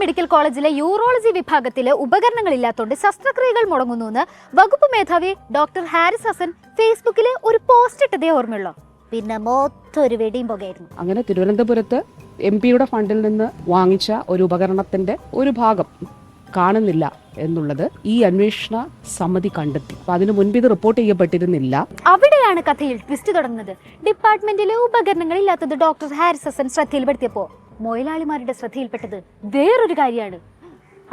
Medical കോളേജിലെ urology വിഭാഗത്തിലെ ഉപകരണങ്ങളില്ലാത്തതുകൊണ്ട് ശസ്ത്രക്രിയകൾ മുടങ്ങുന്നുവെന്ന് വകുപ്പ് മേധാവി ഡോക്ടർ ഹാരിസ് ഹസൻ ഫേസ്ബുക്കിൽ ഒരു പോസ്റ്റ് ഇട്ടതേ ഓർമ്മയുള്ളൂ. പിന്നെ മൊത്തം ഒരു വെടിയും പുകയായിരുന്നു. അങ്ങനെ തിരുവനന്തപുരത്ത് MP-യുടെ ഫണ്ടിൽ നിന്ന് വാങ്ങിച്ച ഒരു ഉപകരണത്തിന്റെ ഒരു ഭാഗം കാണുന്നില്ല എന്നുള്ളത് ഈ അന്വേഷണ സമിതി കണ്ടെത്തി. അപ്പൊ അതിനു മുൻപ് ഇത് റിപ്പോർട്ട് ചെയ്യപ്പെട്ടിരുന്നില്ല. അവിടെയാണ് കഥയിൽ ട്വിസ്റ്റ് തുടങ്ങുന്നത്. ഡിപ്പാർട്ട്മെന്റിലെ ഉപകരണങ്ങൾ ഇല്ലാത്തത് ഡോക്ടർ ഹാരിസ് ഹസൻ ശ്രദ്ധയിൽപ്പെടുത്തിയപ്പോ മൊയിലാളിമാരുടെ ശ്രദ്ധയിൽപ്പെട്ടത് വേറൊരു കാര്യമാണ്.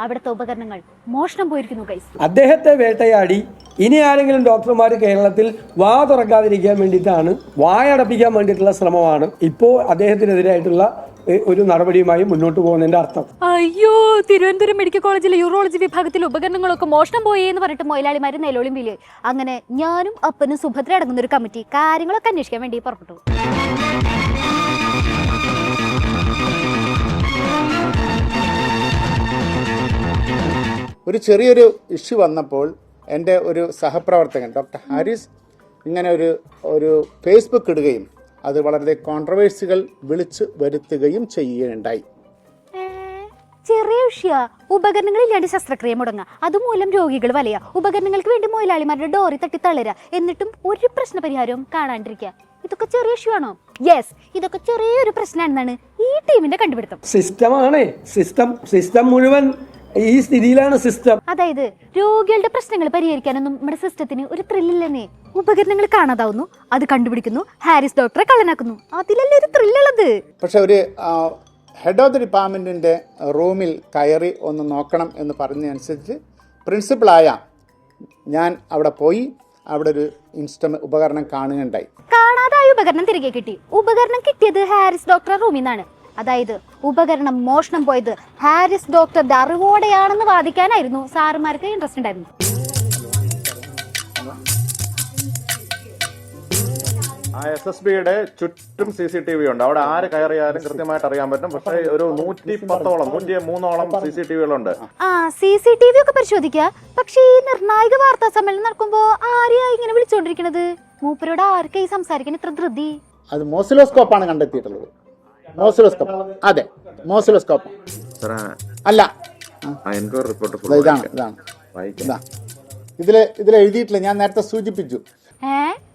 അവിടുത്തെ ഉപകരണങ്ങൾ മോഷണം പോയിരിക്കുന്നു ഗൈസ്. അദ്ദേഹത്തെ വേട്ടയാടി ഇനി ആരെങ്കിലും ഡോക്ടർമാർ കേരളത്തിൽ വാ തുറക്കാതിരിക്കാൻ വേണ്ടിയിട്ടാണ്, വായടപ്പിക്കാൻ വേണ്ടിയിട്ടുള്ള ശ്രമമാണ് ഇപ്പോൾ അദ്ദേഹത്തിനെതിരായിട്ടുള്ള ഒരു നടപടിയുമായി മുന്നോട്ട് പോകുന്നതിന്റെ അർത്ഥം. അയ്യോ, തിരുവനന്തപുരം മെഡിക്കൽ കോളേജിലെ യൂറോളജി വിഭാഗത്തിലെ ഉപകരണങ്ങളൊക്കെ മോഷണം പോയേ എന്ന് പറഞ്ഞിട്ട് മൊയിലാളിമാര് നിലവിളിയും വിളിയെ. അങ്ങനെ ഞാനും അപ്പനും സുഭദ്ര അടങ്ങുന്ന ഒരു കമ്മിറ്റി കാര്യങ്ങളൊക്കെ അന്വേഷിക്കാൻ വേണ്ടി പുറപ്പെട്ടു. ഒരു ചെറിയൊരു ഇഷ്യൂ വന്നപ്പോൾ എൻ്റെ ഒരു സഹപ്രവർത്തകൻ ഡോക്ടർ ഹാരിസ് ഇങ്ങനെ ഒരു ഫേസ്ബുക്ക് ഇടുകയും അത് വളരെ കോൺട്രവേഴ്സികൾ വിളിച്ചു വരുത്തുകയും ചെയ്യുകയുണ്ടായി. ചെറിയ വിഷയ ഉപകരണങ്ങളില്ലാണ്ട് ശസ്ത്രക്രിയ മുടങ്ങുക, അതുമൂലം രോഗികൾ വലയ, ഉപകരണങ്ങൾക്ക് വേണ്ടി മൊയിലാളിമാരുടെ ഡോറി തട്ടി തളരുക, എന്നിട്ടും ഒരു പ്രശ്ന പരിഹാരവും കാണാണ്ടിരിക്കുക. ഇതൊക്കെ ചെറിയ ഇഷ്യൂ ആണോ? യെസ്, ഇതൊക്കെ ചെറിയൊരു പ്രശ്നമാണെന്നാണ് ഈ ടീമിന്റെ കണ്ടുപിടുത്തം. സിസ്റ്റമാണ് സിസ്റ്റം മുഴുവൻ ഈ സ്ഥിതിയിലാണ് സിസ്റ്റം. അതായത് രോഗികളുടെ പ്രശ്നങ്ങൾ പരിഹരിക്കാനൊന്നും നമ്മുടെ സിസ്റ്റത്തിന് ഒരു ത്രില്ലില്ലെന്നേ. ഉപകരണങ്ങൾ കാണാതാവുന്നു, അത് കണ്ടുപിടിക്കുന്നു, ഹാരിസ് ഡോക്ടറെ കള്ളനാക്കുന്നു, അതിലല്ലേ ഒരു ത്രില്ലുള്ളത്. പക്ഷെ ഒരു ഹെഡ് ഓഫ് ദി ഡിപ്പാർട്ട്മെന്റിന്റെ റൂമിൽ കയറി ഒന്ന് നോക്കണം എന്ന് പറഞ്ഞതനുസരിച്ച് പ്രിൻസിപ്പളായ ഞാൻ അവിടെ പോയി അവിടെ ഒരു ഉപകരണം കാണുകയുണ്ടായി. കാണാതായ ഉപകരണം തിരികെ കിട്ടി. ഉപകരണം കിട്ടിയത് ഹാരിസ് ഡോക്ടറെ റൂമിൽ നിന്നാണ്. അതായത് ഉപകരണം മോഷണം പോയത് ഹാരിസ് ഡോക്ടറുടെ അറിവോടെയാണെന്ന് വാദിക്കാനായിരുന്നു സാറുമാർക്ക് ഇൻട്രസ്റ്റ് ഉണ്ടായിരുന്നു. SSBയുടെ ചുറ്റും CCTV ഉണ്ട്. അവിടെ ആര് കയറിയാലും കൃത്യമായിട്ട് അറിയാൻ പറ്റും. പക്ഷേ ഒരു 103ഓളം CCTVകളുണ്ട്. CCTV ഒക്കെ പരിശോധിക്കുക. പക്ഷേ ഈ നിർണായക വാർത്താ സമ്മേളനം നടക്കുമ്പോ ആരെയാ ഇങ്ങനെ വിളിച്ചോണ്ടിരിക്കണത്? മൂപ്പരോട് ആർക്കായി സംസാരിക്കാൻ ഇത്ര ധൃതി? അത് മോസിലോസ്കോപ്പാണ് കണ്ടെത്തിയിട്ടുള്ളത്. മോസിലോസ്കോപ്പ്, അതെ, മോസിലോസ്കോപ്പ് അല്ല. ഇതിൽ എഴുതിയിട്ടില്ല, ഞാൻ നേരത്തെ സൂചിപ്പിച്ചു.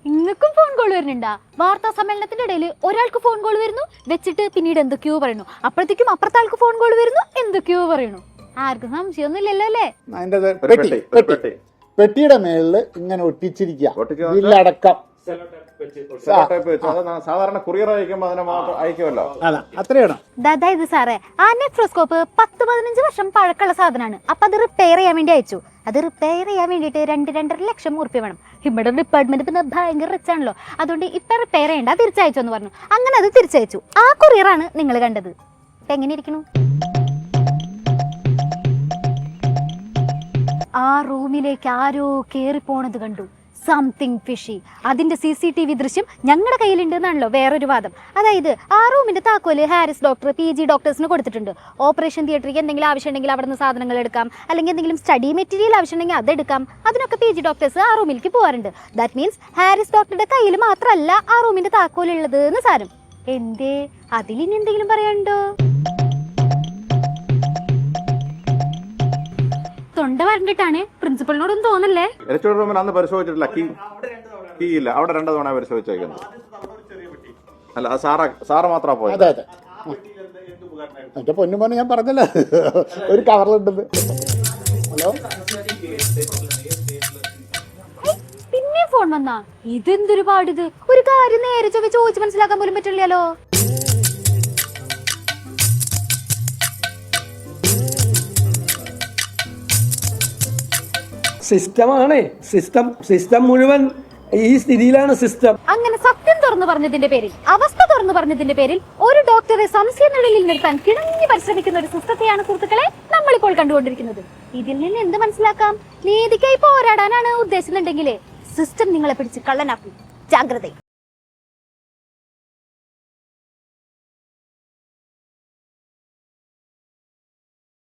ഇങ്ങക്കും ഫോൺ കോൾ വരുന്നുണ്ടാ? വാർത്താ സമ്മേളനത്തിന്റെ ഇടയിൽ ഒരാൾക്ക് ഫോൺ കോൾ വരുന്നു, വെച്ചിട്ട് പിന്നീട് എന്തൊക്കെയോ പറയുന്നു, അപ്പോഴത്തേക്കും അപ്പുറത്തെ ആൾക്ക് ഫോൺ കോൾ വരുന്നു, എന്തൊക്കെയോ പറയുന്നു. ആർക്കും സംശയമൊന്നും ഇല്ലല്ലോ അല്ലേ? അതിന്റെ പെട്ടിയുടെ മേളില് ഇങ്ങനെ ഒട്ടിച്ചിരിക്കുക, ഇതിലടക്കം. സാധാരണ കൊറിയർ അയക്കുമ്പോൾ അതിനെ മാത്രം അയക്കുമല്ലോ. അതായത് സാറേ, ആ നെഫ്രോസ്കോപ്പ് 10-15 വർഷം പഴക്കമുള്ള സാധനമാണ്. അപ്പൊ അത് റിപ്പയർ ചെയ്യാൻ വേണ്ടി അയച്ചു. അത് റിപ്പയർ ചെയ്യാൻ വേണ്ടിയിട്ട് 2-2.5 ലക്ഷം ഉറുപ്പ്യ വേണം. ഇവിടെ ഡിപ്പാർട്ട്മെന്റ് പിന്നെ ഭയങ്കര റിച്ച് ആണല്ലോ, അതുകൊണ്ട് ഇപ്പൊ റിപ്പയർ ചെയ്യണ്ട, തിരിച്ചയച്ചു എന്ന് പറഞ്ഞു. അങ്ങനെ അത് തിരിച്ചയച്ചു. ആ കൊറിയറാണ് നിങ്ങൾ കണ്ടത്. ഇപ്പൊ എങ്ങനെ ഇരിക്കണു? ആ റൂമിലേക്ക് ആരോ കേറി പോണത് കണ്ടു. Something fishy. അതിന്റെ CCTV ദൃശ്യം ഞങ്ങളുടെ കയ്യിലുണ്ട് എന്നാണല്ലോ വേറൊരു വാദം. അതായത് ആ റൂമിന്റെ താക്കോല് ഹാരിസ് ഡോക്ടർ PG ഡോക്ടേഴ്സിന് കൊടുത്തിട്ടുണ്ട്. ഓപ്പറേഷൻ തിയേറ്ററിൽ എന്തെങ്കിലും ആവശ്യമുണ്ടെങ്കിൽ അവിടെ നിന്ന് സാധനങ്ങൾ എടുക്കാം, അല്ലെങ്കിൽ എന്തെങ്കിലും സ്റ്റഡി മെറ്റീരിയൽ ആവശ്യമുണ്ടെങ്കിൽ അതെടുക്കാം. അതിനൊക്കെ PG ഡോക്ടേഴ്സ് ആ റൂമിലേക്ക് പോകാറുണ്ട്. ദാറ്റ് മീൻസ് ഹാരിസ് ഡോക്ടറുടെ കയ്യിൽ മാത്രമല്ല ആ റൂമിന്റെ താക്കോലുള്ളത് എന്ന് സാരം. എന്തേ, അതിലിനി എന്തെങ്കിലും പറയാനുണ്ടോ? തൊണ്ട വരണ്ടിട്ടാണ്, പ്രിൻസിപ്പളിനോടൊന്നും തോന്നല്ലേ? റൂമിൽ അന്ന് പരിശോധിച്ചിട്ടില്ല, കീ ഇല്ല. അവിടെ 2 തവണ പരിശോധിച്ചേക്കുന്നത്. അല്ല, സാറ് മാത്രമാ പോയത്. അതെ, എന്റെ പൊന്നുമോനെ ഞാൻ പറഞ്ഞല്ലോ ഒരു കവറിലുണ്ടെന്ന്. ഹലോ, പിന്നെ ഫോൺ വന്നാ? ഇതെന്തൊരു പാടിത്. ഒരു കാര്യം നേരെ ചോദിച്ച് മനസ്സിലാക്കാൻ പോലും പറ്റില്ലല്ലോ. സിസ്റ്റമാണ് സിസ്റ്റം മുഴുവൻ ഈ സ്ഥിതിയിലാണ് സിസ്റ്റം. അങ്ങനെ സത്യം തുറന്നു പറഞ്ഞതിന്റെ പേരിൽ, അവസ്ഥ തുറന്നു പറഞ്ഞതിന്റെ പേരിൽ ഒരു ഡോക്ടറെ സംശയനിഴലിൽ നിർത്താൻ കിണഞ്ഞു പരിശ്രമിക്കുന്ന ഒരു സിസ്റ്റത്തെയാണ് സുഹൃത്തുക്കളെ നമ്മളിപ്പോൾ കണ്ടുകൊണ്ടിരിക്കുന്നത്. ഇതിൽ നിന്ന് എന്ത് മനസ്സിലാക്കാം? നീതിക്കായി പോരാടാനാണ് ഉദ്ദേശിക്കുന്നുണ്ടെങ്കിൽ സിസ്റ്റം നിങ്ങളെ പിടിച്ച് കള്ളനാക്കും. ജാഗ്രത.